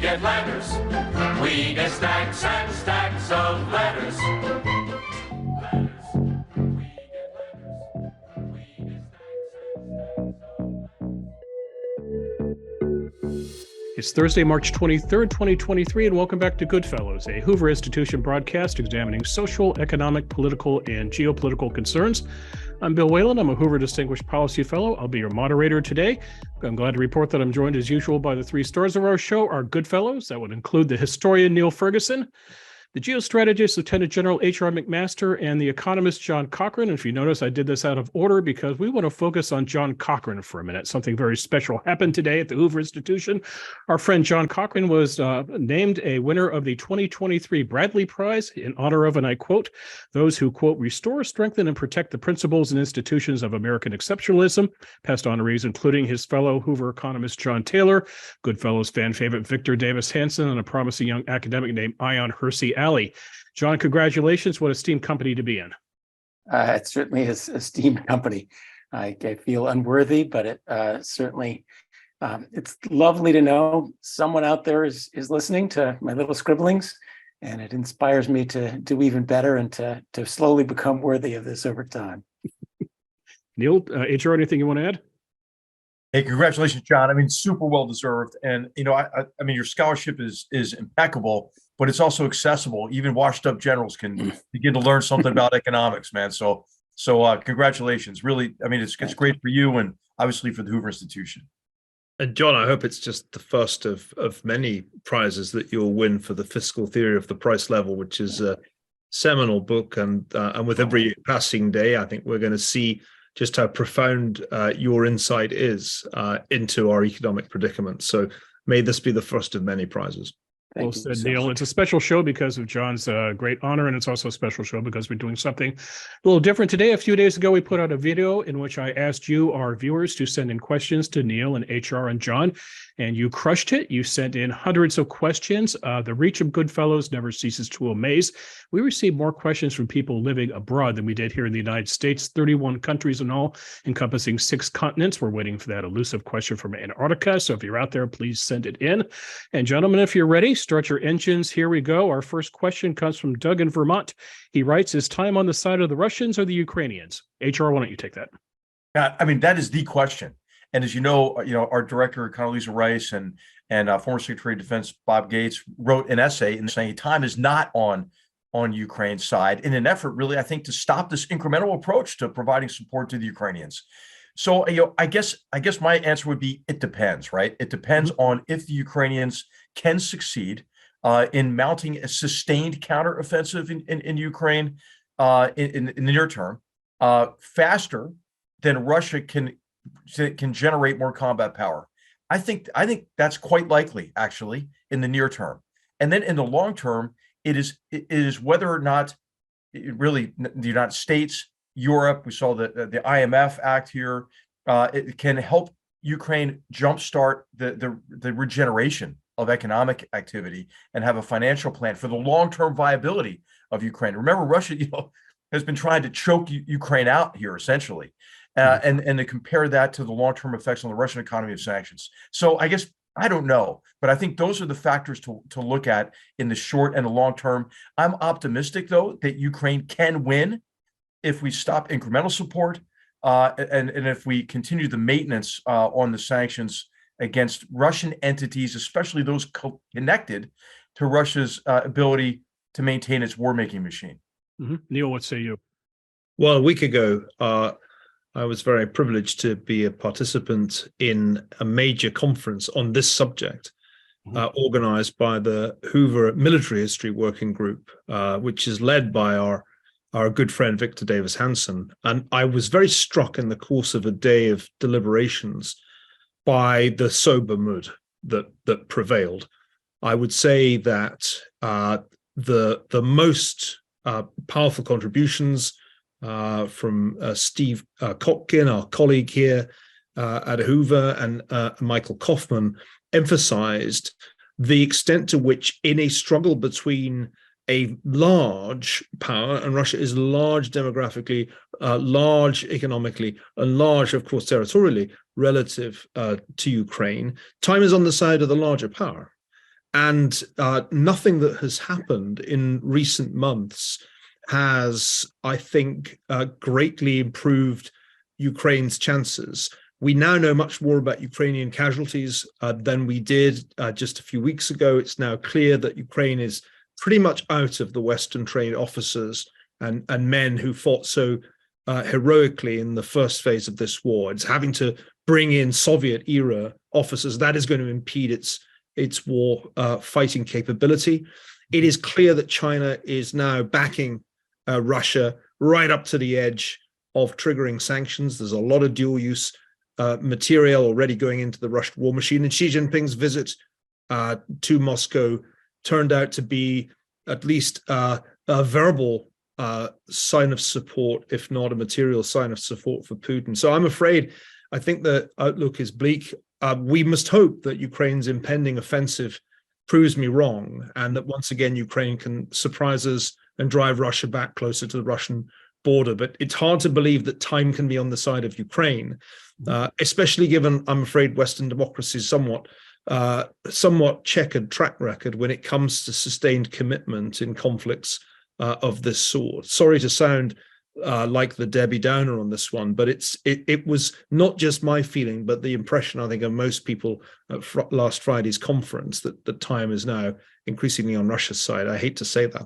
get letters. We get stacks and stacks of letters. It's Thursday, March 23rd, 2023, and welcome back to Goodfellows, a Hoover Institution broadcast examining social, economic, political, and geopolitical concerns. I'm Bill Whalen. I'm a Hoover Distinguished Policy Fellow. I'll be your moderator today. I'm glad to report that I'm joined, as usual, by the three stars of our show, our Goodfellows. That would include the historian Niall Ferguson, the geostrategist, Lieutenant General H.R. McMaster, and the economist John Cochrane. And if you notice, I did this out of order because we want to focus on John Cochrane for a minute. Something very special happened today at the Hoover Institution. Our friend John Cochrane was named a winner of the 2023 Bradley Prize in honor of, and I quote, those who, quote, restore, strengthen, and protect the principles and institutions of American exceptionalism. Past honorees, including his fellow Hoover economist John Taylor, Goodfellows fan favorite Victor Davis Hanson, and a promising young academic named Ion Hersey Alley. John, congratulations. What a esteemed company to be in. It certainly is esteemed company. I feel unworthy, but it certainly, it's lovely to know someone out there is listening to my little scribblings, and it inspires me to do even better and to slowly become worthy of this over time. Neil, HR, anything you want to add? Hey, congratulations, John. I mean, super well deserved. And, you know, I mean, your scholarship is impeccable, but it's also accessible. Even washed up generals can begin to learn something about economics, man. So congratulations. Really, I mean, it's great for you and obviously for the Hoover Institution. And John, I hope it's just the first of many prizes that you'll win for the Fiscal Theory of the Price Level, which is a seminal book. And with every passing day, I think we're going to see just how profound your insight is into our economic predicament. So may this be the first of many prizes. Well said, Neil. It's a special show because of John's great honor, and it's also a special show because we're doing something a little different today. A few days ago, we put out a video in which I asked you, our viewers, to send in questions to Neil and HR and John, and you crushed it. You sent in hundreds of questions. The reach of Goodfellows never ceases to amaze. We received more questions from people living abroad than we did here in the United States, 31 countries in all, encompassing 6 continents. We're waiting for that elusive question from Antarctica. So if you're out there, please send it in. And gentlemen, if you're ready, start your engines. Here we go. Our first question comes from Doug in Vermont. He writes, is time on the side of the Russians or the Ukrainians? HR, why don't you take that? I mean, that is the question. And as you know, our director, Condoleezza Rice, and former Secretary of Defense, Bob Gates, wrote an essay in saying time is not on Ukraine's side in an effort, really, I think, to stop this incremental approach to providing support to the Ukrainians. So, I guess my answer would be it depends, right? It depends on if the Ukrainians can succeed in mounting a sustained counteroffensive in Ukraine in the near term faster than Russia can generate more combat power. I think that's quite likely, actually, in the near term. And then in the long term, it is whether or not really the United States, Europe, we saw the IMF act here, it can help Ukraine jumpstart the regeneration of economic activity and have a financial plan for the long-term viability of Ukraine. Remember, Russia, has been trying to choke Ukraine out here, essentially, and to compare that to the long-term effects on the Russian economy of sanctions. So I guess I don't know, but I think those are the factors to look at in the short and the long term. I'm optimistic, though, that Ukraine can win if we stop incremental support and if we continue the maintenance on the sanctions against Russian entities, especially those connected to Russia's ability to maintain its war-making machine. Mm-hmm. Neil, what say you? Well, a week ago, I was very privileged to be a participant in a major conference on this subject, organized by the Hoover Military History Working Group, which is led by our good friend Victor Davis Hanson. And I was very struck in the course of a day of deliberations by the sober mood that prevailed. I would say that the most powerful contributions from Steve Kotkin, our colleague here at Hoover, and Michael Kaufman emphasized the extent to which, in a struggle between a large power, and Russia is large demographically, large economically, and large, of course, territorially relative to Ukraine, time is on the side of the larger power. And nothing that has happened in recent months has, I think, greatly improved Ukraine's chances. We now know much more about Ukrainian casualties than we did just a few weeks ago. It's now clear that Ukraine is pretty much out of the Western trained officers and men who fought so heroically in the first phase of this war. It's having to bring in Soviet era officers. That is going to impede its war fighting capability. It is clear that China is now backing Russia right up to the edge of triggering sanctions. There's a lot of dual use material already going into the Russian war machine. And Xi Jinping's visit to Moscow turned out to be at least a verbal sign of support, if not a material sign of support for Putin. So I'm afraid, I think the outlook is bleak. We must hope that Ukraine's impending offensive proves me wrong, and that once again Ukraine can surprise us and drive Russia back closer to the Russian border. But it's hard to believe that time can be on the side of Ukraine, especially given, I'm afraid, Western democracy's somewhat checkered track record when it comes to sustained commitment in conflicts of this sort. Sorry to sound like the Debbie Downer on this one, but it was not just my feeling, but the impression, I think, of most people at last Friday's conference that the time is now increasingly on Russia's side. I hate to say that.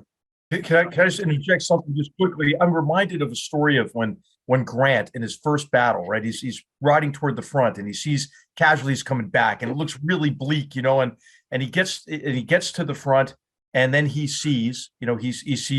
Can I just interject something just quickly? I'm reminded of a story of when Grant in his first battle, right? He's riding toward the front and he sees casualties coming back, and it looks really bleak, and he gets to the front, and then he sees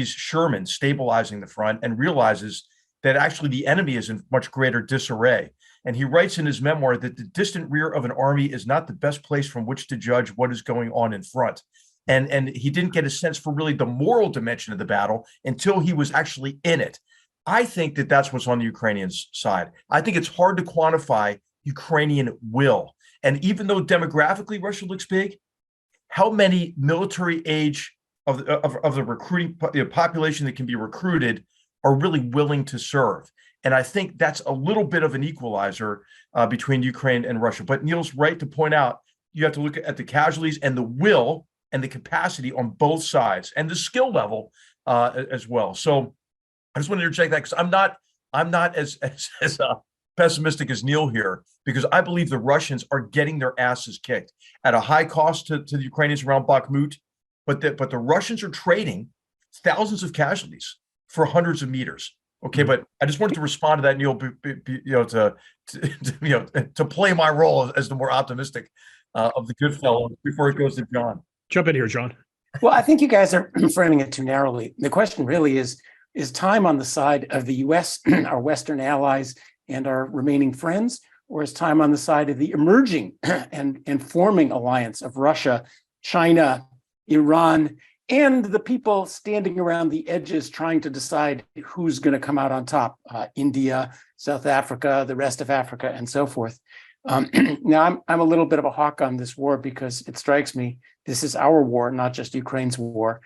Sherman stabilizing the front and realizes that actually the enemy is in much greater disarray. And he writes in his memoir that the distant rear of an army is not the best place from which to judge what is going on in front. And he didn't get a sense for really the moral dimension of the battle until he was actually in it. I think that that's what's on the Ukrainian side. I think it's hard to quantify Ukrainian will. And even though demographically Russia looks big, how many military age of the recruiting population that can be recruited are really willing to serve? And I think that's a little bit of an equalizer between Ukraine and Russia. But Neil's right to point out, you have to look at the casualties and the will and the capacity on both sides, and the skill level as well. So I just want to interject that, because I'm not as pessimistic as Neil here, because I believe the Russians are getting their asses kicked at a high cost to the Ukrainians around Bakhmut, but the Russians are trading thousands of casualties for hundreds of meters. Okay, but I just wanted to respond to that, Neil, to play my role as the more optimistic of the good fellow before it goes to John. Jump in here, John. Well, I think you guys are framing it too narrowly. The question really is time on the side of the US, our Western allies, and our remaining friends, or is time on the side of the emerging and forming alliance of Russia, China, Iran, and the people standing around the edges trying to decide who's going to come out on top, India, South Africa, the rest of Africa, and so forth. Now, I'm a little bit of a hawk on this war, because it strikes me this is our war, not just Ukraine's war.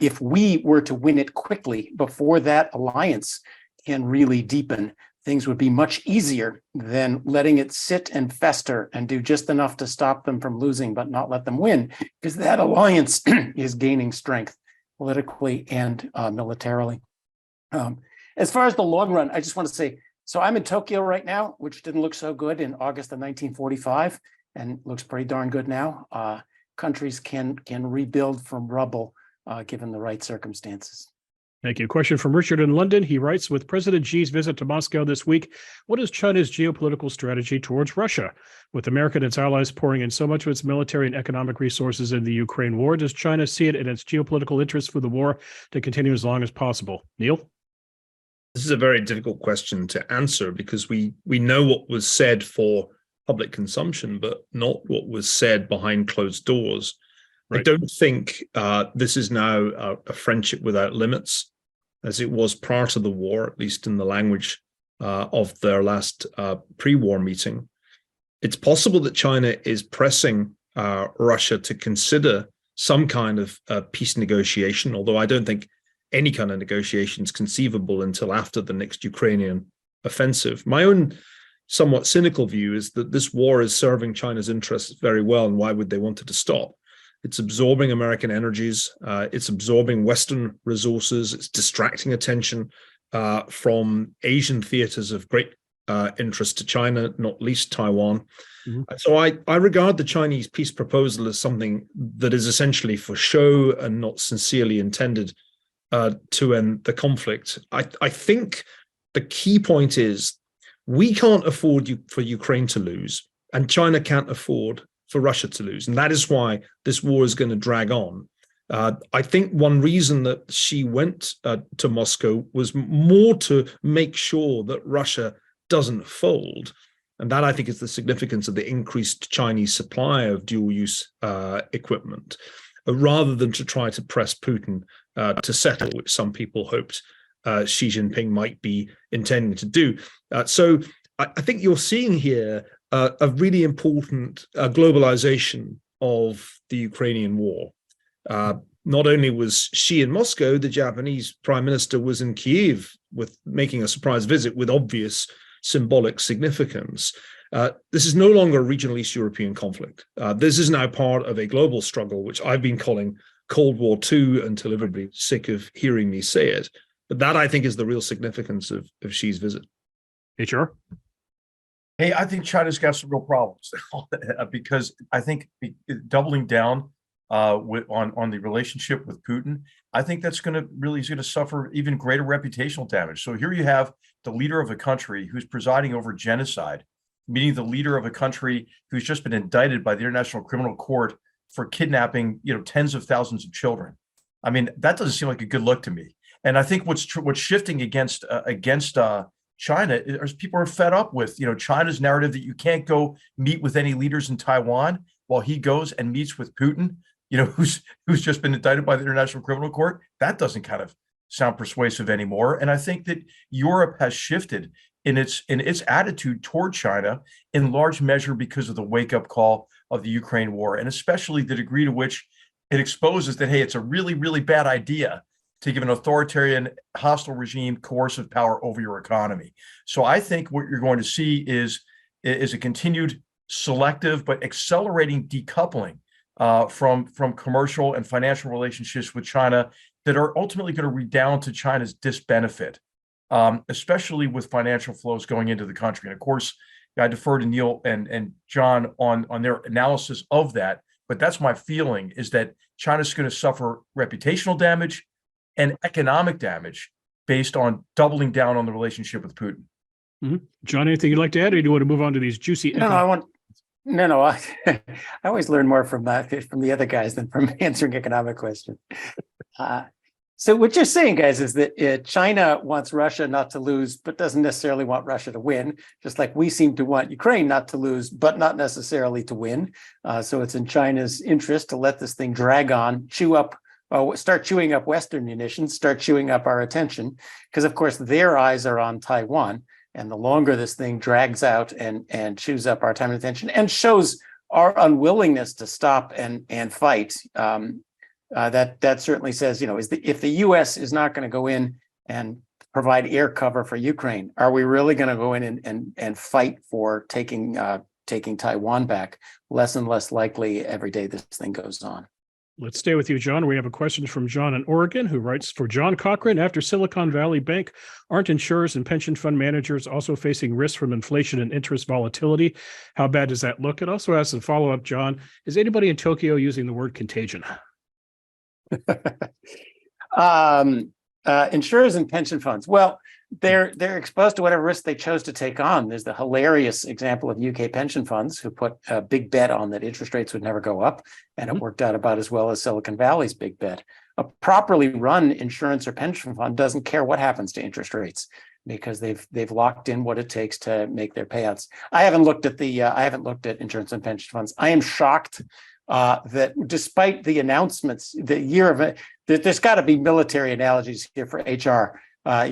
If we were to win it quickly before that alliance can really deepen, things would be much easier than letting it sit and fester and do just enough to stop them from losing, but not let them win, because that alliance is gaining strength politically and militarily. As far as the long run, I just want to say, so I'm in Tokyo right now, which didn't look so good in August of 1945, and looks pretty darn good now. Countries can rebuild from rubble given the right circumstances. Thank you. Question from Richard in London. He writes, with President Xi's visit to Moscow this week, what is China's geopolitical strategy towards Russia? With America and its allies pouring in so much of its military and economic resources in the Ukraine war, does China see it in its geopolitical interest for the war to continue as long as possible? Neil? This is a very difficult question to answer, because we know what was said for public consumption, but not what was said behind closed doors. Right. I don't think this is now a friendship without limits, as it was prior to the war, at least in the language of their last pre-war meeting. It's possible that China is pressing Russia to consider some kind of peace negotiation, although I don't think any kind of negotiation is conceivable until after the next Ukrainian offensive. My own somewhat cynical view is that this war is serving China's interests very well, and why would they want it to stop? It's absorbing American energies. It's absorbing Western resources. It's distracting attention from Asian theaters of great interest to China, not least Taiwan. So I regard the Chinese peace proposal as something that is essentially for show and not sincerely intended to end the conflict. I think the key point is we can't afford for Ukraine to lose, and China can't afford for Russia to lose. And that is why this war is going to drag on. I think one reason that she went to Moscow was more to make sure that Russia doesn't fold. And that, I think, is the significance of the increased Chinese supply of dual-use equipment, rather than to try to press Putin to settle, which some people hoped Xi Jinping might be intending to do. So I think you're seeing here a really important globalization of the Ukrainian war. Not only was Xi in Moscow, the Japanese prime minister was in Kyiv with making a surprise visit with obvious symbolic significance. This is no longer a regional East European conflict. This is now part of a global struggle, which I've been calling Cold War II until everybody's sick of hearing me say it. But that, I think, is the real significance of Xi's visit. HR? Hey, I think China's got some real problems because I think doubling down on the relationship with Putin, I think that's he's going to suffer even greater reputational damage. So here you have the leader of a country who's presiding over genocide, meeting the leader of a country who's just been indicted by the International Criminal Court for kidnapping, tens of thousands of children. I mean, that doesn't seem like a good look to me. And I think what's shifting against China is people are fed up with China's narrative that you can't go meet with any leaders in Taiwan while he goes and meets with Putin, who's just been indicted by the International Criminal Court. That doesn't kind of sound persuasive anymore. And I think that Europe has shifted in its attitude toward China in large measure because of the wake-up call of the Ukraine war, and especially the degree to which it exposes that, hey, it's a really, really bad idea to give an authoritarian, hostile regime coercive power over your economy. So I think what you're going to see is a continued selective but accelerating decoupling from commercial and financial relationships with China that are ultimately going to redound to China's disbenefit, especially with financial flows going into the country. And of course, I defer to Neil and John on their analysis of that, but that's my feeling, is that China's going to suffer reputational damage and economic damage based on doubling down on the relationship with Putin. Mm-hmm. John, anything you'd like to add, or do you want to move on to these juicy? I always learn more from the other guys than from answering economic questions. So what you're saying, guys, is that China wants Russia not to lose, but doesn't necessarily want Russia to win, just like we seem to want Ukraine not to lose, but not necessarily to win. So it's in China's interest to let this thing drag on, start chewing up Western munitions, start chewing up our attention, because, of course, their eyes are on Taiwan. And the longer this thing drags out and chews up our time and attention and shows our unwillingness to stop and fight, that certainly says, if the U.S. is not going to go in and provide air cover for Ukraine, are we really going to go in and fight for taking Taiwan back? Less and less likely every day this thing goes on. Let's stay with you, John. We have a question from John in Oregon, who writes, for John Cochran, after Silicon Valley Bank, aren't insurers and pension fund managers also facing risk from inflation and interest volatility? How bad does that look? It also asks a follow-up, John, is anybody in Tokyo using the word contagion? Insurers and pension funds. Well, they're exposed to whatever risk they chose to take on. There's the hilarious example of UK pension funds who put a big bet on that interest rates would never go up, and it worked out about as well as Silicon Valley's big bet. A properly run insurance or pension fund doesn't care what happens to interest rates because they've locked in what it takes to make their payouts. I haven't looked at insurance and pension funds. I am shocked that despite the announcements, there's got to be military analogies here for HR. I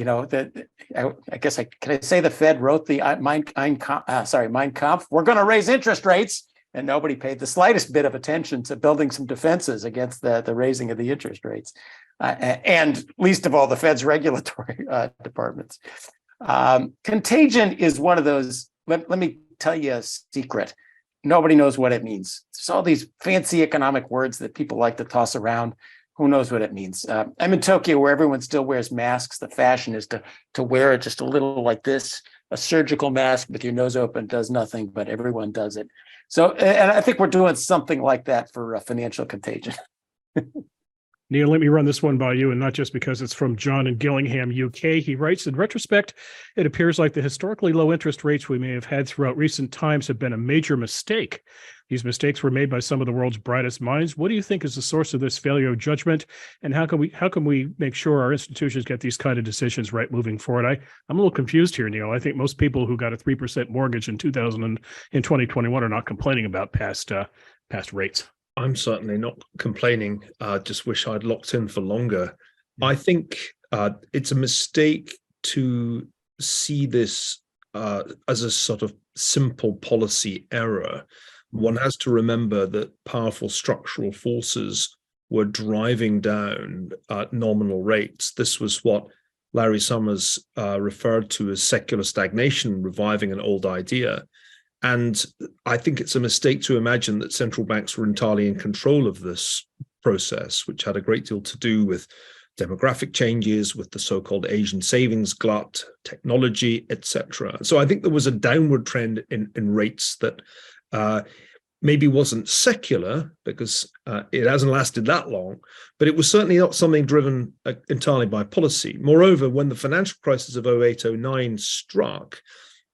guess can I say the Fed wrote the Mein Kampf? We're going to raise interest rates, and nobody paid the slightest bit of attention to building some defenses against the raising of the interest rates, and least of all the Fed's regulatory departments. Contagion is one of those. Let me tell you a secret. nobody knows what it means. There's all these fancy economic words that people like to toss around. Who knows what it means? I'm in Tokyo, where everyone still wears masks. The fashion is to wear it just a little like this. A surgical mask with your nose open does nothing, but everyone does it. So, and I think we're doing something like that for financial contagion. Neil, let me run this one by you, and not just because it's from John in Gillingham, UK. He writes, in retrospect, it appears like the historically low interest rates we may have had throughout recent times have been a major mistake. These mistakes were made by some of the world's brightest minds. What do you think is the source of this failure of judgment, and how can we make sure our institutions get these kind of decisions right moving forward? I'm a little confused here, Neil. I think most people who got a 3% mortgage in 2021 are not complaining about past rates. I'm certainly not complaining. Just wish I'd locked in for longer. I think it's a mistake to see this as a sort of simple policy error. One has to remember that powerful structural forces were driving down nominal rates. This was what Larry Summers referred to as secular stagnation, reviving an old idea. And I think it's a mistake to imagine that central banks were entirely in control of this process, which had a great deal to do with demographic changes, with the so-called Asian savings glut, technology, etc. So I think there was a downward trend in rates that maybe wasn't secular, because it hasn't lasted that long, but it was certainly not something driven entirely by policy. Moreover, when the financial crisis of 08-09 struck,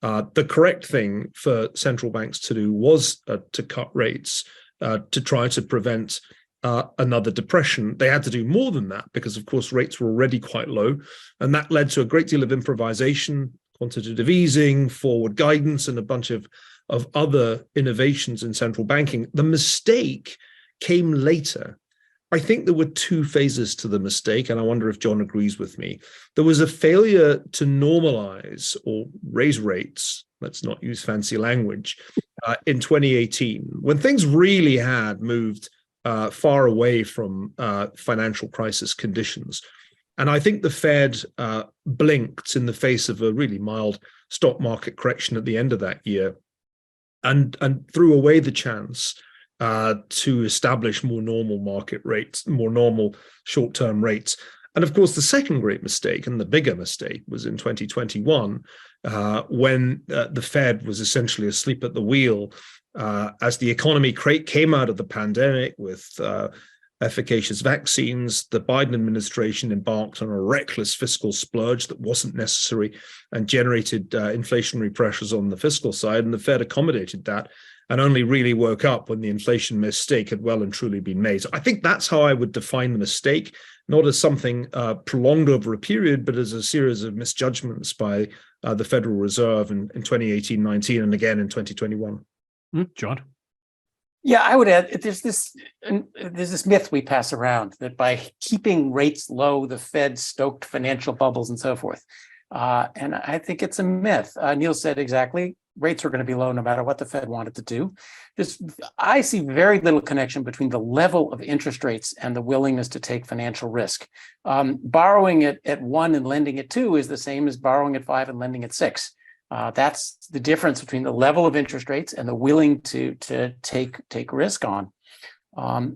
the correct thing for central banks to do was to cut rates to try to prevent another depression. They had to do more than that because, of course, rates were already quite low. And that led to a great deal of improvisation, quantitative easing, forward guidance, and a bunch of other innovations in central banking. The mistake came later. I think there were two phases to the mistake, and I wonder if John agrees with me. There was a failure to normalize or raise rates, let's not use fancy language, in 2018, when things really had moved far away from financial crisis conditions. And I think the Fed blinked in the face of a really mild stock market correction at the end of that year and threw away the chance to establish more normal market rates, more normal short-term rates. And of course, the second great mistake, and the bigger mistake, was in 2021, when the Fed was essentially asleep at the wheel as the economy came out of the pandemic with efficacious vaccines. The Biden administration embarked on a reckless fiscal splurge that wasn't necessary and generated inflationary pressures on the fiscal side, and the Fed accommodated that and only really woke up when the inflation mistake had well and truly been made. So I think that's how I would define the mistake, not as something prolonged over a period, but as a series of misjudgments by the Federal Reserve in 2018-19 and again in 2021. John? Yeah, I would add, there's this myth we pass around that by keeping rates low, the Fed stoked financial bubbles and so forth. And I think it's a myth. Neil said exactly, rates were going to be low no matter what the Fed wanted to do. I see very little connection between the level of interest rates and the willingness to take financial risk. Borrowing at 1 and lending at 2 is the same as borrowing at 5 and lending at 6. That's the difference between the level of interest rates and the willing to take risk on.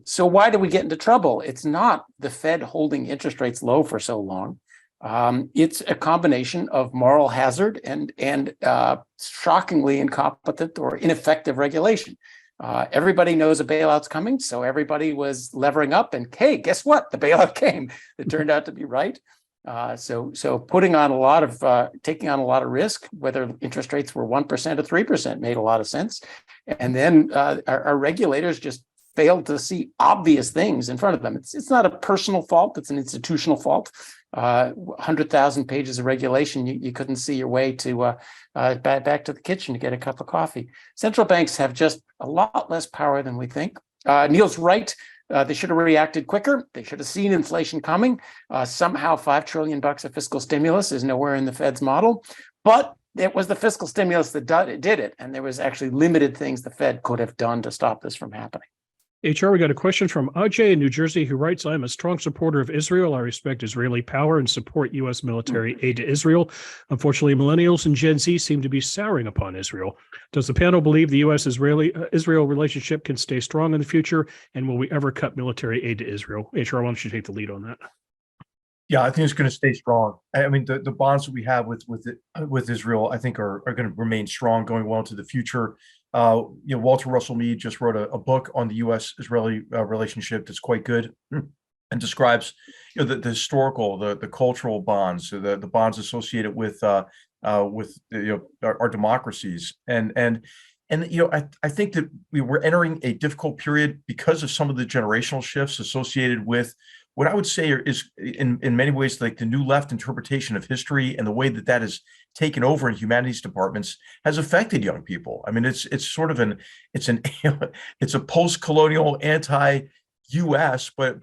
So why do we get into trouble? It's not the Fed holding interest rates low for so long. It's a combination of moral hazard and shockingly incompetent or ineffective regulation. Everybody knows a bailout's coming, so everybody was levering up, and hey, guess what? The bailout came. It turned out to be right. So taking on a lot of risk, whether interest rates were 1% or 3%, made a lot of sense. And then our regulators just failed to see obvious things in front of them. It's not a personal fault; it's an institutional fault. 100,000 pages of regulation, you couldn't see your way to back to the kitchen to get a cup of coffee. Central banks have just a lot less power than we think. Neil's right. They should have reacted quicker. They should have seen inflation coming. Somehow $5 trillion of fiscal stimulus is nowhere in the Fed's model, but it was the fiscal stimulus that did it. And there was actually limited things the Fed could have done to stop this from happening. HR, we got a question from Ajay in New Jersey who writes, I'm a strong supporter of Israel. I respect Israeli power and support U.S. military aid to Israel. Unfortunately, millennials and Gen Z seem to be souring upon Israel. Does the panel believe the U.S.-Israel relationship can stay strong in the future? And will we ever cut military aid to Israel? HR, why don't you take the lead on that? Yeah, I think it's going to stay strong. I mean, the bonds that we have with Israel, I think, are going to remain strong going well into the future. Walter Russell Mead just wrote a book on the U.S.-Israeli relationship that's quite good and describes, the historical, the cultural bonds, the bonds associated with our democracies, and I think that we were entering a difficult period because of some of the generational shifts associated with what I would say is in many ways like the new left interpretation of history, and the way that has taken over in humanities departments has affected young people. I mean, it's sort of it's a post-colonial anti-US, but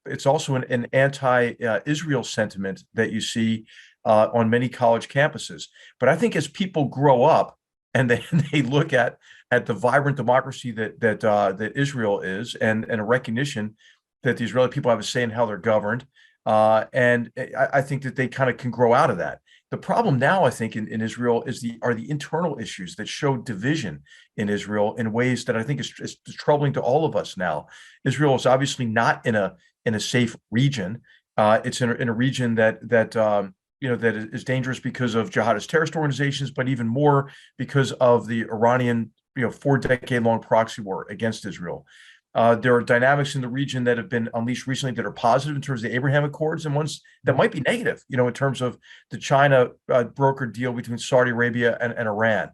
it's also an anti-Israel sentiment that you see on many college campuses. But I think as people grow up and they look at the vibrant democracy that Israel is, and a recognition that the Israeli people have a say in how they're governed. And I think that they kind of can grow out of that. The problem now, I think, in Israel are the internal issues that show division in Israel in ways that I think is troubling to all of us now. Israel is obviously not in a safe region. It's in a region that is dangerous because of jihadist terrorist organizations, but even more because of the Iranian 4-decade-long proxy war against Israel. There are dynamics in the region that have been unleashed recently that are positive in terms of the Abraham Accords, and ones that might be negative, in terms of the China brokered deal between Saudi Arabia and Iran.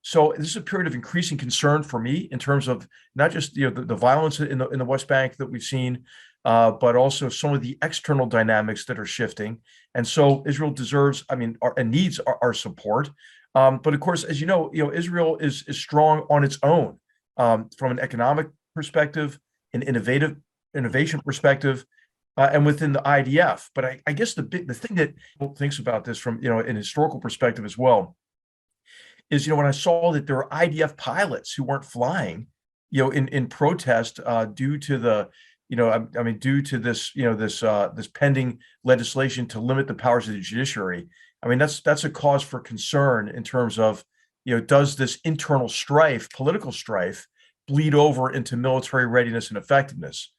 So this is a period of increasing concern for me in terms of not just the violence in the West Bank that we've seen, but also some of the external dynamics that are shifting. And so Israel deserves, and needs our support. But of course, as you know, Israel is strong on its own from an economic perspective, an innovation perspective, and within the IDF. But I guess the thing that people thinks about this from an historical perspective as well is when I saw that there were IDF pilots who weren't flying, in protest due to the due to this this pending legislation to limit the powers of the judiciary. That's a cause for concern in terms of does this internal strife, political strife, bleed over into military readiness and effectiveness?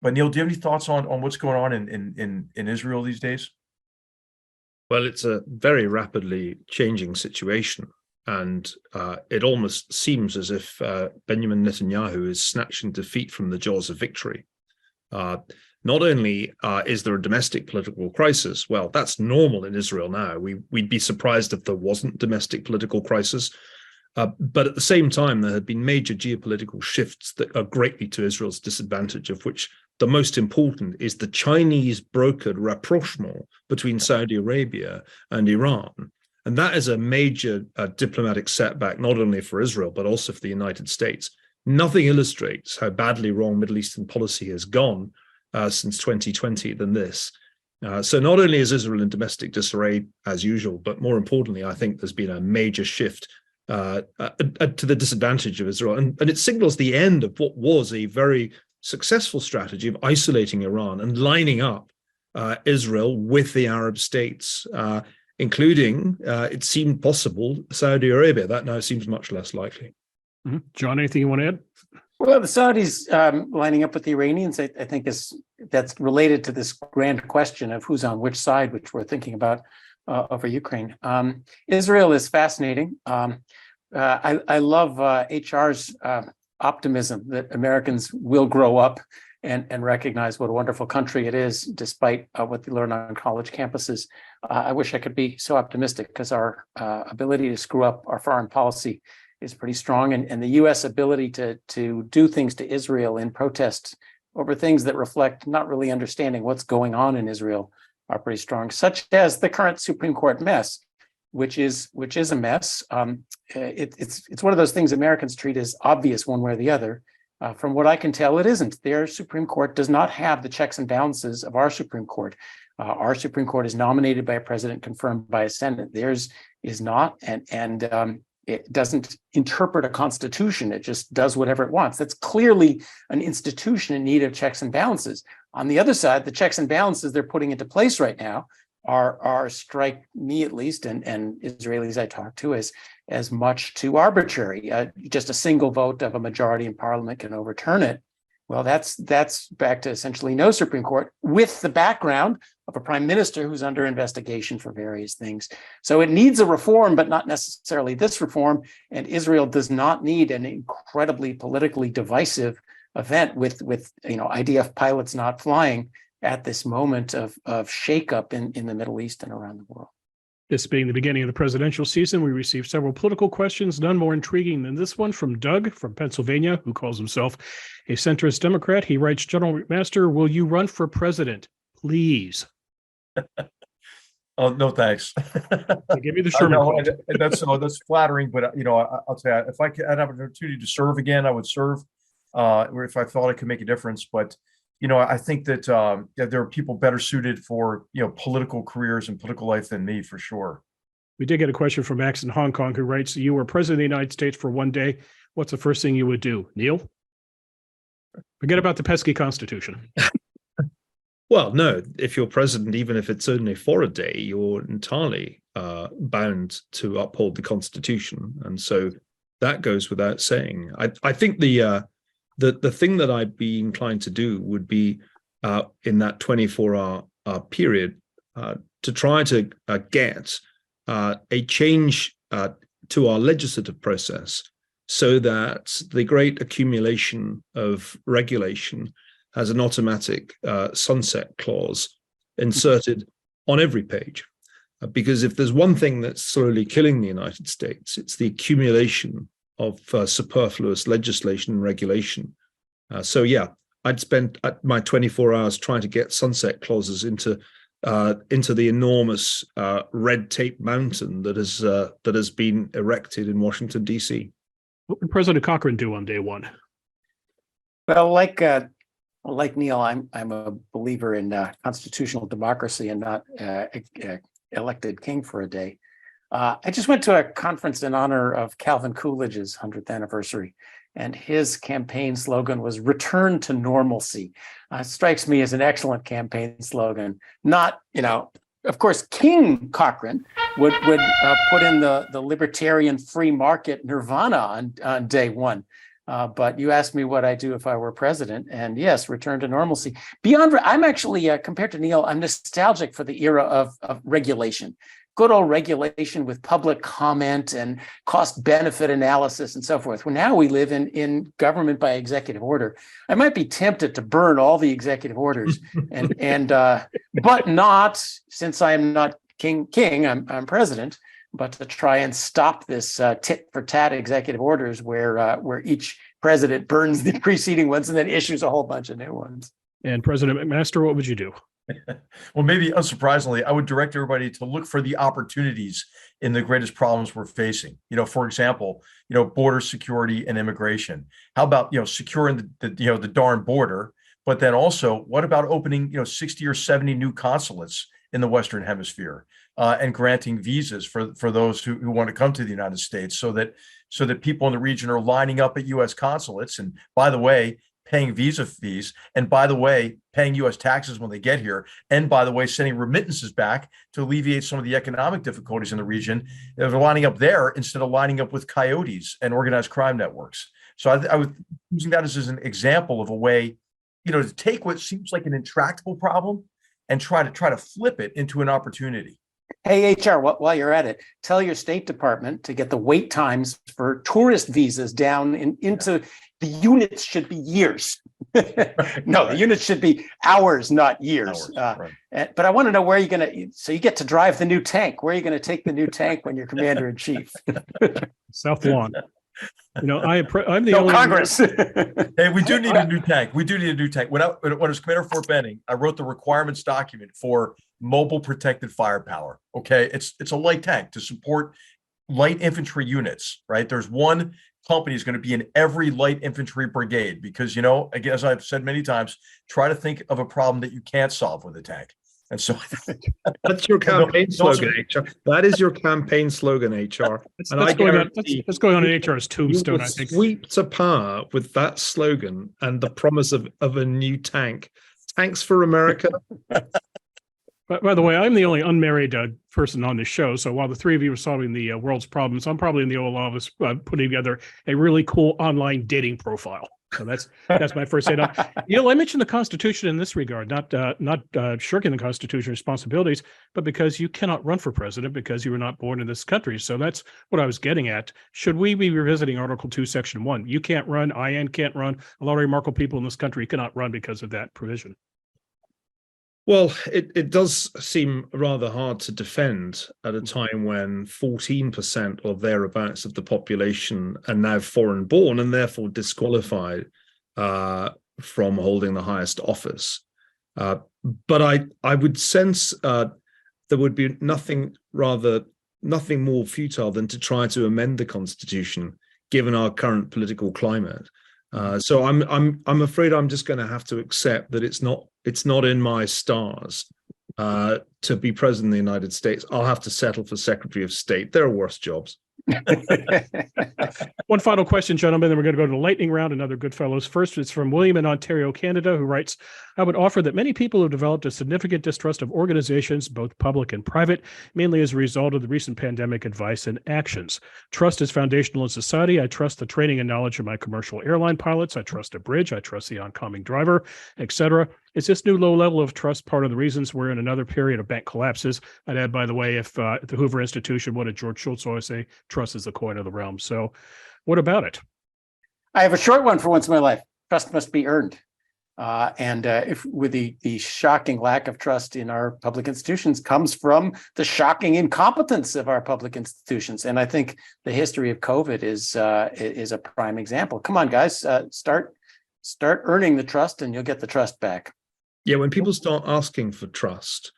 But Neil, do you have any thoughts on what's going on in Israel these days? Well, it's a very rapidly changing situation, and it almost seems as if Benjamin Netanyahu is snatching defeat from the jaws of victory. Not only is there a domestic political crisis, well, that's normal in Israel now. We'd be surprised if there wasn't domestic political crisis. But at the same time, there had been major geopolitical shifts that are greatly to Israel's disadvantage, of which the most important is the Chinese brokered rapprochement between Saudi Arabia and Iran. And that is a major diplomatic setback, not only for Israel, but also for the United States. Nothing illustrates how badly wrong Middle Eastern policy has gone since 2020 than this. So not only is Israel in domestic disarray as usual, but more importantly, I think there's been a major shift to the disadvantage of Israel. And it signals the end of what was a very successful strategy of isolating Iran and lining up Israel with the Arab states, including, it seemed possible, Saudi Arabia. That now seems much less likely. Mm-hmm. John, anything you want to add? Well, the Saudis lining up with the Iranians, I think that's related to this grand question of who's on which side, which we're thinking about over Ukraine. Israel is fascinating. I love HR's optimism that Americans will grow up and recognize what a wonderful country it is, despite what they learn on college campuses. I wish I could be so optimistic, because our ability to screw up our foreign policy is pretty strong, and the U.S. ability to do things to Israel in protest over things that reflect not really understanding what's going on in Israel are pretty strong, such as the current Supreme Court mess, which is a mess. It's one of those things Americans treat as obvious one way or the other. From what I can tell, it isn't. Their Supreme Court does not have the checks and balances of our Supreme Court. Our Supreme Court is nominated by a president, confirmed by a Senate. Theirs is not, and it doesn't interpret a constitution. It just does whatever it wants. That's clearly an institution in need of checks and balances. On the other side, the checks and balances they're putting into place right now are strike me at least, and Israelis I talk to, as much too arbitrary. Just a single vote of a majority in parliament can overturn it. Well, that's back to essentially no Supreme Court, with the background of a prime minister who's under investigation for various things. So it needs a reform, but not necessarily this reform. And Israel does not need an incredibly politically divisive event with IDF pilots not flying at this moment of shakeup in the Middle East and around the world. This being the beginning of the presidential season, we received several political questions, none more intriguing than this one from Doug from Pennsylvania, who calls himself a centrist Democrat. He writes, General McMaster, will you run for president? Please. Oh, no, thanks. Give me the Sherman quote. That's flattering, but I'll tell you, if I had an opportunity to serve again, I would serve. Or if I thought I could make a difference, but I think that there are people better suited for political careers and political life than me, for sure. We did get a question from Max in Hong Kong, who writes, you were president of the United States for one day. What's the first thing you would do? Neil? Forget about the pesky Constitution. Well, no, if you're president, even if it's only for a day, you're entirely bound to uphold the Constitution. And so that goes without saying. I think the thing that I'd be inclined to do would be in that 24-hour period to try to get a change to our legislative process so that the great accumulation of regulation has an automatic sunset clause inserted on every page. Because if there's one thing that's slowly killing the United States, it's the accumulation of superfluous legislation and regulation. So I'd spend my 24 hours trying to get sunset clauses into the enormous red tape mountain that has been erected in Washington, D.C. What would President Cochran do on day one? Well, like Neil, I'm a believer in constitutional democracy and not elected king for a day. I just went to a conference in honor of Calvin Coolidge's 100th anniversary, and his campaign slogan was "Return to Normalcy." Strikes me as an excellent campaign slogan. Not, of course, King Cochran would put in the libertarian free market nirvana on day one. But you asked me what I do if I were president, and yes, return to normalcy. I'm actually, compared to Neil, I'm nostalgic for the era of regulation. Good old regulation with public comment and cost benefit analysis and so forth. Well, now we live in government by executive order. I might be tempted to burn all the executive orders, but not, since I am not king. I'm president. But to try and stop this tit for tat executive orders where each president burns the preceding ones and then issues a whole bunch of new ones. And President McMaster, what would you do? Well, maybe unsurprisingly, I would direct everybody to look for the opportunities in the greatest problems we're facing. For example, border security and immigration. How about, securing the darn border, but then also what about opening, 60 or 70 new consulates in the Western Hemisphere? And granting visas for those who want to come to the United States, so that people in the region are lining up at U.S. consulates, and by the way, paying visa fees, and by the way, paying U.S. taxes when they get here, and by the way, sending remittances back to alleviate some of the economic difficulties in the region. They're lining up there instead of lining up with coyotes and organized crime networks. So I was using that as an example of a way, to take what seems like an intractable problem and try to flip it into an opportunity. Hey, HR, while you're at it, tell your State Department to get the wait times for tourist visas down into the units should be years. No, the units should be hours, not years. Right. But I want to know where you're going to, so you get to drive the new tank. Where are you going to take the new tank when you're commander in chief? South Lawn. I'm the No, only Congress. Hey, we do need a new tank. When I was commander of Fort Benning, I wrote the requirements document for mobile protected firepower. Okay, it's a light tank to support light infantry units. Right, there's one company is going to be in every light infantry brigade because again, as I've said many times, try to think of a problem that you can't solve with a tank. And so That's your campaign slogan, HR. That is your campaign slogan, HR. That's, And that's I going on. guarantee That's going on in HR's you tombstone, will I think. sweep to power with that slogan and the promise of a new tank. Tanks for America. But by the way, I'm the only unmarried person on this show. So while the three of you are solving the world's problems, I'm probably in the Oval Office putting together a really cool online dating profile. So that's my first hit up. I mentioned the Constitution in this regard, not shirking the Constitution responsibilities, but because you cannot run for president because you were not born in this country. So that's what I was getting at. Should we be revisiting Article 2, Section 1? You can't run. IN can't run. A lot of remarkable people in this country cannot run because of that provision. Well, it does seem rather hard to defend at a time when 14% or thereabouts of the population are now foreign born and therefore disqualified from holding the highest office. But I would sense there would be nothing more futile than to try to amend the Constitution, given our current political climate. So I'm afraid I'm just going to have to accept that it's not in my stars to be president of the United States. I'll have to settle for Secretary of State. There are worse jobs. One final question, gentlemen, then we're going to go to the lightning round, another Goodfellows. First, it's from William in Ontario, Canada, who writes, I would offer that many people have developed a significant distrust of organizations, both public and private, mainly as a result of the recent pandemic advice and actions. Trust is foundational in society. I trust the training and knowledge of my commercial airline pilots. I trust a bridge. I trust the oncoming driver, etc. Is this new low level of trust part of the reasons we're in another period of bank collapses? I'd add, by the way, if the Hoover Institution, what did George Shultz always say? Trust is the coin of the realm. So what about it? I have a short one for once in my life. Trust must be earned. And if with the shocking lack of trust in our public institutions comes from the shocking incompetence of our public institutions. And I think the history of COVID is a prime example. Come on, guys, start earning the trust and you'll get the trust back. Yeah, when people start asking for trust,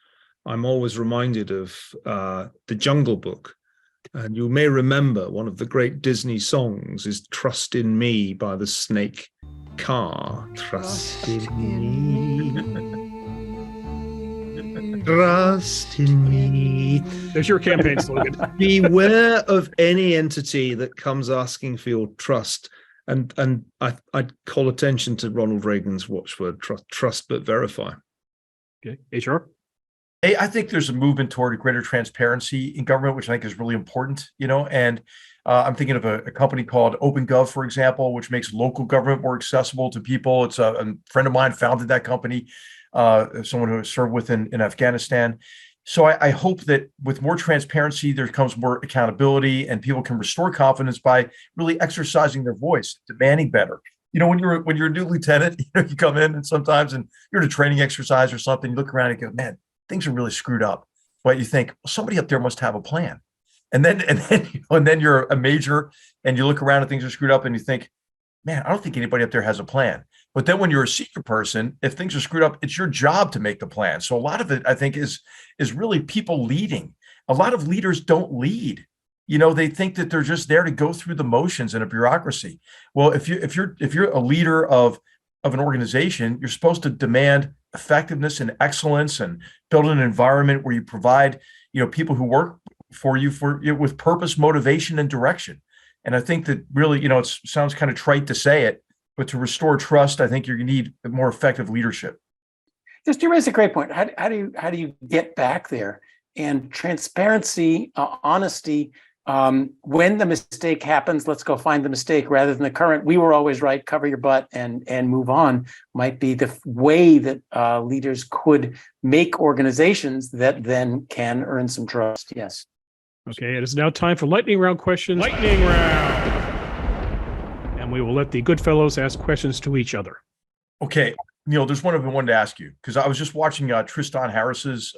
I'm always reminded of the Jungle Book. And you may remember one of the great Disney songs is Trust in Me by the Snake Car. Trust in me. Trust in me. There's your campaign slogan. Beware of any entity that comes asking for your trust. And I'd call attention to Ronald Reagan's watchword, trust but verify. Okay, HR? Hey, I think there's a movement toward greater transparency in government, which I think is really important, and I'm thinking of a company called OpenGov, for example, which makes local government more accessible to people. It's a friend of mine founded that company, someone who served with in Afghanistan. So I hope that with more transparency, there comes more accountability and people can restore confidence by really exercising their voice, demanding better. When you're a new lieutenant, you come in and sometimes and you're in a training exercise or something, you look around and go, man, things are really screwed up. But you think, well, somebody up there must have a plan. And then you're a major and you look around and things are screwed up and you think, man, I don't think anybody up there has a plan. But then when you're a senior person, if things are screwed up, it's your job to make the plan. So a lot of it, I think, is really people leading. A lot of leaders don't lead. They think that they're just there to go through the motions in a bureaucracy. Well, if you're a leader of an organization, you're supposed to demand effectiveness and excellence and build an environment where you provide, people who work for you with purpose, motivation, and direction. And I think that really, it sounds kind of trite to say it, but to restore trust, I think you need more effective leadership. Just you raise a great point. How do you get back there? And transparency, honesty. When the mistake happens, let's go find the mistake rather than the current. We were always right. Cover your butt and move on. Might be the way that leaders could make organizations that then can earn some trust. Yes. Okay, it is now time for lightning round questions. Lightning round. And we will let the Goodfellows ask questions to each other. Okay, Neil, there's one I've been wanting to ask you because I was just watching Tristan Harris's.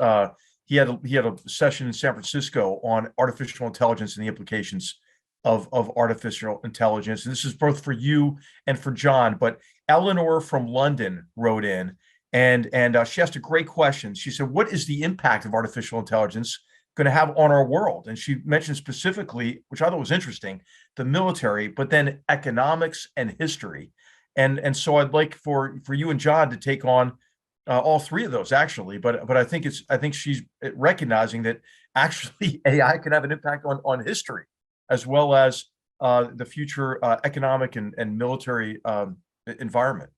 He had a session in San Francisco on artificial intelligence and the implications of artificial intelligence. And this is both for you and for John. But Eleanor from London wrote in, and she asked a great question. She said, "What is the impact of artificial intelligence going to have on our world?" And she mentioned specifically, which I thought was interesting, the military, but then economics and history. And so I'd like for you and John to take on all three of those actually, but I think she's recognizing that actually AI can have an impact on history as well as the future economic and military environment.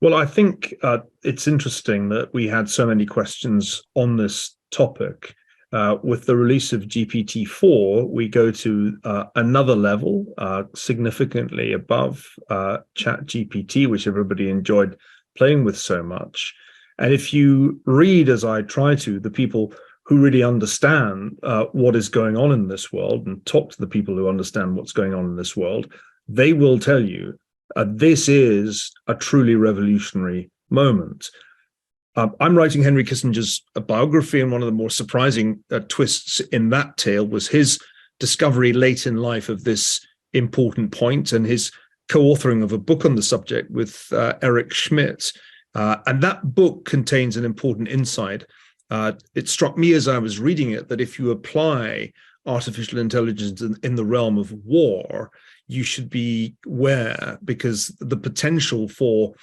Well, I think it's interesting that we had so many questions on this topic. With the release of GPT-4, we go to another level, significantly above ChatGPT, which everybody enjoyed playing with so much. And if you read, as I try to, the people who really understand what is going on in this world and talk to the people who understand what's going on in this world, they will tell you this is a truly revolutionary moment. I'm writing Henry Kissinger's biography, and one of the more surprising twists in that tale was his discovery late in life of this important point and his co-authoring of a book on the subject with Eric Schmidt. And that book contains an important insight. It struck me as I was reading it that if you apply artificial intelligence in the realm of war, you should be aware, because the potential for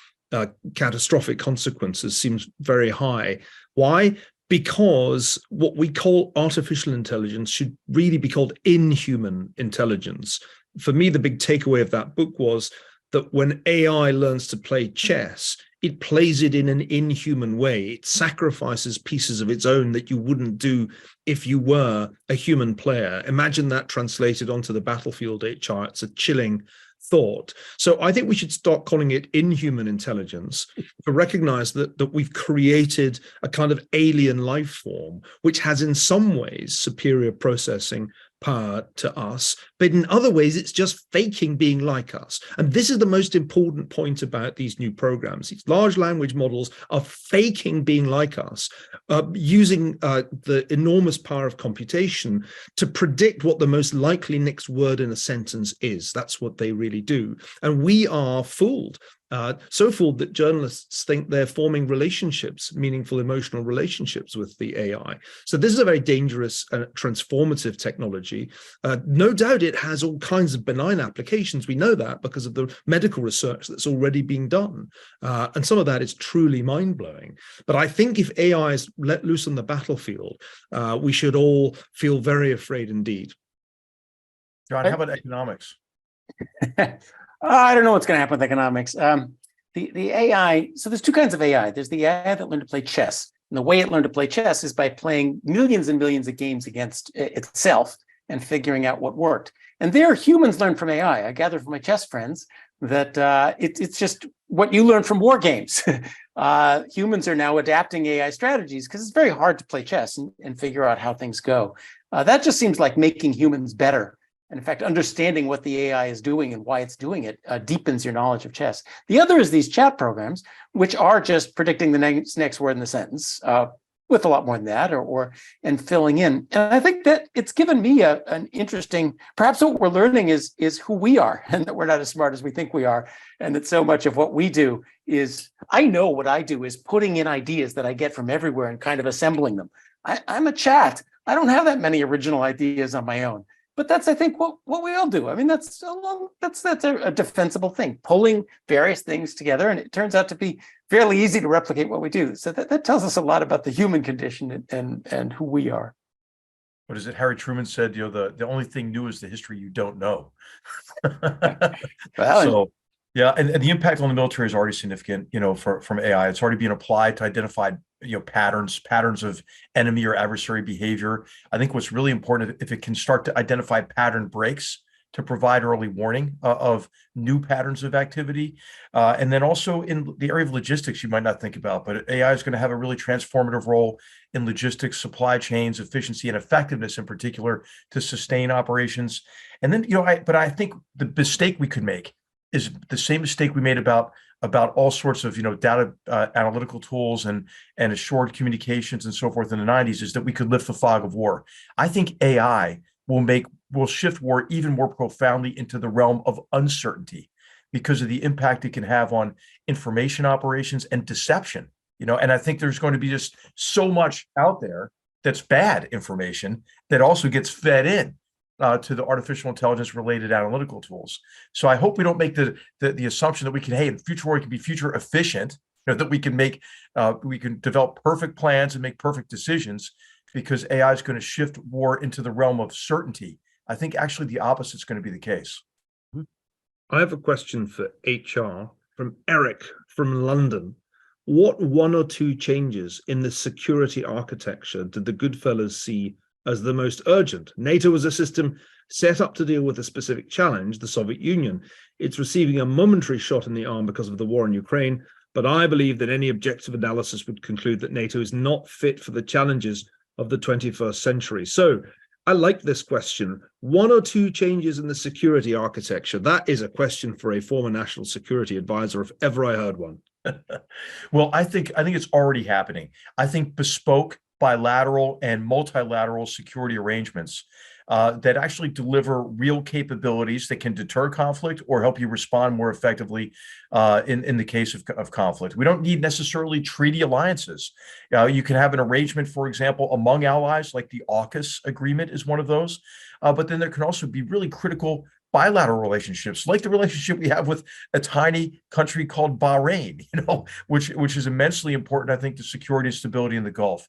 catastrophic consequences seems very high. Why? Because what we call artificial intelligence should really be called inhuman intelligence. For me, the big takeaway of that book was that when AI learns to play chess, it plays it in an inhuman way. It sacrifices pieces of its own that you wouldn't do if you were a human player. Imagine that translated onto the battlefield, HR. It's a chilling thought. So I think we should start calling it inhuman intelligence, to recognize that we've created a kind of alien life form, which has in some ways superior processing power to us, but in other ways it's just faking being like us. And this is the most important point about these new programs. These large language models are faking being like us, using the enormous power of computation to predict what the most likely next word in a sentence is. That's what they really do. And we are fooled. So fooled that journalists think they're forming relationships, meaningful emotional relationships with the AI. So this is a very dangerous and transformative technology. No doubt it has all kinds of benign applications. We know that because of the medical research that's already being done. And some of that is truly mind-blowing. But I think if AI is let loose on the battlefield, we should all feel very afraid indeed. John, how about economics? I don't know what's going to happen with economics. The AI, so there's two kinds of AI. There's the AI that learned to play chess. And the way it learned to play chess is by playing millions and millions of games against itself and figuring out what worked. And there, humans learn from AI. I gather from my chess friends that it's just what you learn from war games. Humans are now adapting AI strategies because it's very hard to play chess and figure out how things go. That just seems like making humans better. And in fact, understanding what the AI is doing and why it's doing it deepens your knowledge of chess. The other is these chat programs, which are just predicting the next word in the sentence with a lot more than that, and filling in. And I think that it's given me an interesting, perhaps what we're learning is who we are, and that we're not as smart as we think we are. And that so much of what we do is, I know what I do is putting in ideas that I get from everywhere and kind of assembling them. I'm a chat. I don't have that many original ideas on my own. But that's, I think, what we all do. I mean, that's a defensible thing, pulling various things together, and it turns out to be fairly easy to replicate what we do. So that tells us a lot about the human condition and who we are. What is it? Harry Truman said, the only thing new is the history you don't know. Well, so yeah, and the impact on the military is already significant, from AI. It's already being applied to identify patterns of enemy or adversary behavior. I think what's really important, if it can start to identify pattern breaks to provide early warning of new patterns of activity. And then also in the area of logistics, you might not think about, but AI is going to have a really transformative role in logistics, supply chains, efficiency, and effectiveness in particular to sustain operations. And then, I think the mistake we could make is the same mistake we made about all sorts of data analytical tools and assured communications and so forth in the 90s, is that we could lift the fog of war. I think AI will shift war even more profoundly into the realm of uncertainty because of the impact it can have on information operations and deception. And I think there's going to be just so much out there that's bad information that also gets fed in to the artificial intelligence related analytical tools. So I hope we don't make the assumption that we can, in future war, it can be future efficient that we can develop perfect plans and make perfect decisions because AI is going to shift war into the realm of certainty. I think actually the opposite is going to be the case. I have a question for HR from Eric from London. What one or two changes in the security architecture did the Goodfellows see as the most urgent? NATO was a system set up to deal with a specific challenge, the Soviet Union. It's receiving a momentary shot in the arm because of the war in Ukraine, but I believe that any objective analysis would conclude that NATO is not fit for the challenges of the 21st century. So I like this question. One or two changes in the security architecture. That is a question for a former national security advisor, if ever I heard one. Well, I think it's already happening. I think bespoke, bilateral, and multilateral security arrangements that actually deliver real capabilities that can deter conflict or help you respond more effectively in the case of conflict. We don't need necessarily treaty alliances. You can have an arrangement, for example, among allies, like the AUKUS agreement is one of those. But then there can also be really critical bilateral relationships, like the relationship we have with a tiny country called Bahrain, which is immensely important, I think, to security and stability in the Gulf.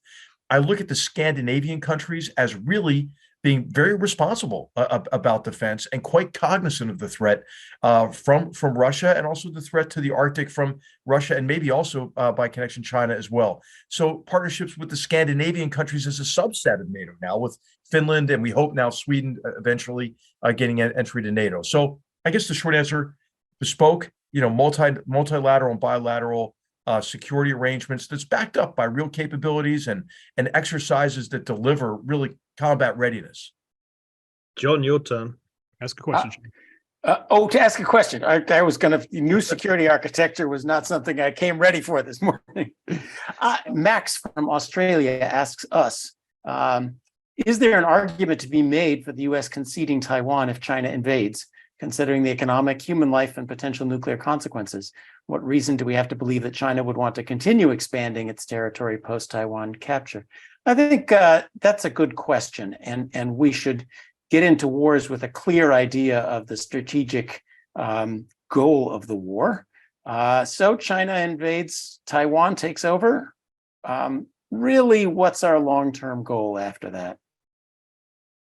I look at the Scandinavian countries as really being very responsible about defense and quite cognizant of the threat from Russia, and also the threat to the Arctic from Russia, and maybe also by connection China as well. So partnerships with the Scandinavian countries is a subset of NATO now, with Finland and we hope now Sweden eventually getting an entry to NATO. So I guess the short answer: bespoke, multilateral and bilateral security arrangements that's backed up by real capabilities and exercises that deliver really combat readiness. John, your turn. Ask a question. To ask a question. I was going to, new security architecture was not something I came ready for this morning. Max from Australia asks us, is there an argument to be made for the US conceding Taiwan if China invades, considering the economic, human life, and potential nuclear consequences? What reason do we have to believe that China would want to continue expanding its territory post-Taiwan capture? I think that's a good question, and we should get into wars with a clear idea of the strategic goal of the war. So China invades, Taiwan takes over. Really, what's our long-term goal after that?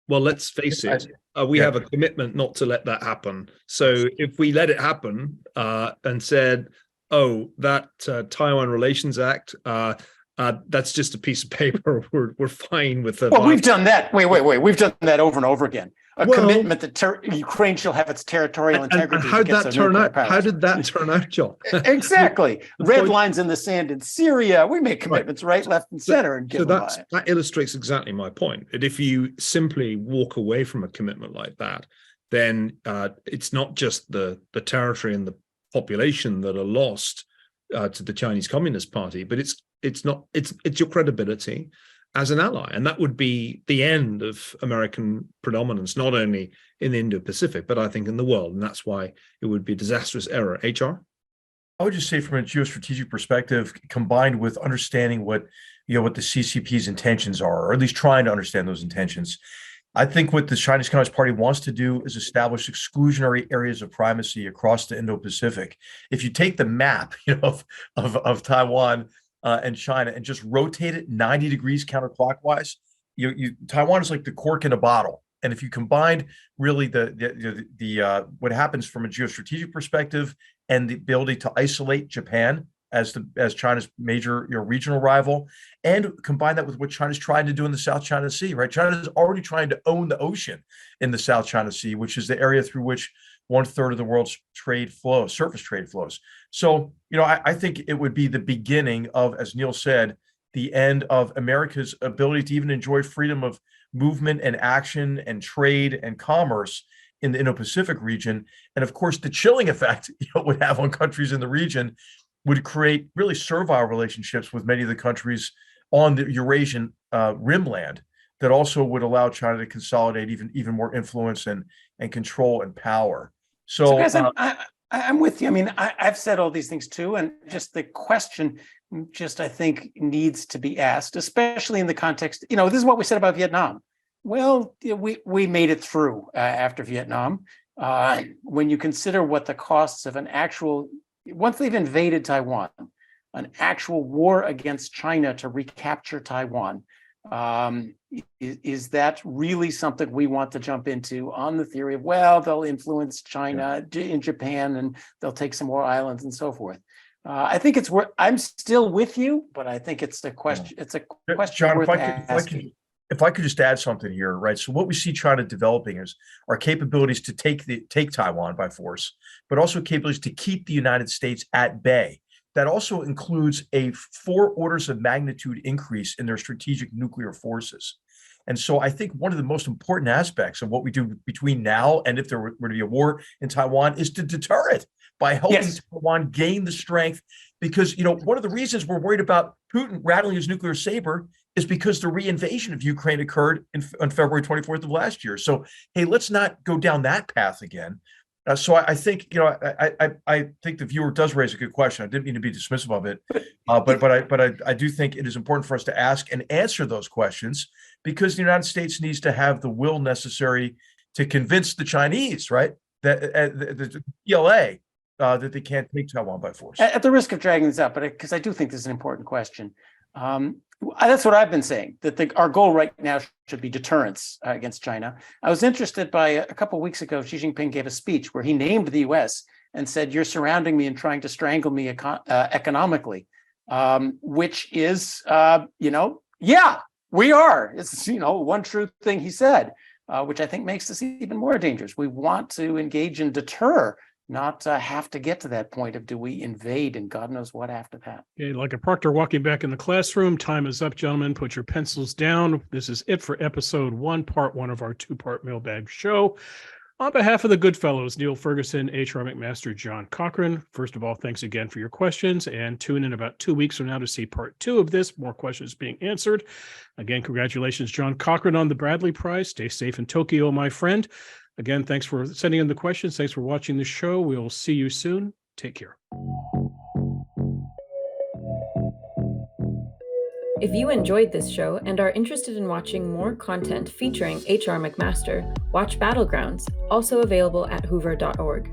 Well, let's face it, we have a commitment not to let that happen. So if we let it happen and said, oh, that Taiwan Relations Act, that's just a piece of paper, we're fine with that. Well, we've done that. Wait. We've done that over and over again. Commitment that Ukraine shall have its territorial integrity. And how did that turn out? How did that turn out, John? Exactly. Red lines in the sand in Syria. We make commitments right, left, and center, and give them by. That illustrates exactly my point. That if you simply walk away from a commitment like that, then it's not just the territory and the population that are lost to the Chinese Communist Party, but it's your credibility as an ally. And that would be the end of American predominance, not only in the Indo-Pacific, but I think in the world. And that's why it would be a disastrous error. HR? I would just say from a geostrategic perspective, combined with understanding what the CCP's intentions are, or at least trying to understand those intentions, I think what the Chinese Communist Party wants to do is establish exclusionary areas of primacy across the Indo-Pacific. If you take the map, of Taiwan and China and just rotate it 90 degrees counterclockwise, Taiwan is like the cork in a bottle. And if you combine really the what happens from a geostrategic perspective and the ability to isolate Japan as China's major regional rival, and combine that with what China's trying to do in the South China Sea, right? China is already trying to own the ocean in the South China Sea, which is the area through which 1/3 of the world's trade flows, surface trade flows. So, I think it would be the beginning of, as Neil said, the end of America's ability to even enjoy freedom of movement and action and trade and commerce in the Indo-Pacific region. And of course, the chilling effect it would have on countries in the region would create really servile relationships with many of the countries on the Eurasian rimland that also would allow China to consolidate even more influence and control and power. So guys, I'm with you. I mean, I've said all these things too, and just the question I think needs to be asked, especially in the context, this is what we said about Vietnam. Well, we made it through after Vietnam. When you consider what the costs of once they've invaded Taiwan, an actual war against China to recapture Taiwan. Is that really something we want to jump into on the theory of, well, they'll influence China in Japan and they'll take some more islands and so forth? I think it's worth, I'm still with you, but I think it's a question. It's a question John, worth if asking. if I could just add something here, right? So what we see China developing is our capabilities to take Taiwan by force, but also capabilities to keep the United States at bay. That also includes a 4 orders of magnitude increase in their strategic nuclear forces. And so I think one of the most important aspects of what we do between now and if there were to be a war in Taiwan is to deter it by helping Taiwan gain the strength. Because, one of the reasons we're worried about Putin rattling his nuclear saber is because the reinvasion of Ukraine occurred on February 24th of last year. So, hey, let's not go down that path again. So I think, I think the viewer does raise a good question. I didn't mean to be dismissive of it, but I do think it is important for us to ask and answer those questions, because the United States needs to have the will necessary to convince the Chinese, right, that the PLA that they can't take Taiwan by force. At the risk of dragging this out, but because I do think this is an important question. That's what I've been saying, that our goal right now should be deterrence against China. I was interested by a couple of weeks ago, Xi Jinping gave a speech where he named the US and said, you're surrounding me and trying to strangle me economically, which is, yeah, we are. It's, one true thing he said, which I think makes this even more dangerous. We want to engage and deter, not have to get to that point of do we invade and God knows what after that. Okay, like a proctor walking back in the classroom, time is up, gentlemen. Put your pencils down. This is it for episode 1, part 1 of our 2-part mailbag show. On behalf of the Goodfellows, Neil Ferguson, H.R. McMaster, John Cochran, first of all, thanks again for your questions, and tune in about 2 weeks from now to see part 2 of this, more questions being answered. Again, congratulations, John Cochran, on the Bradley Prize. Stay safe in Tokyo, my friend. Again, thanks for sending in the questions. Thanks for watching the show. We'll see you soon. Take care. If you enjoyed this show and are interested in watching more content featuring H.R. McMaster, watch Battlegrounds, also available at hoover.org.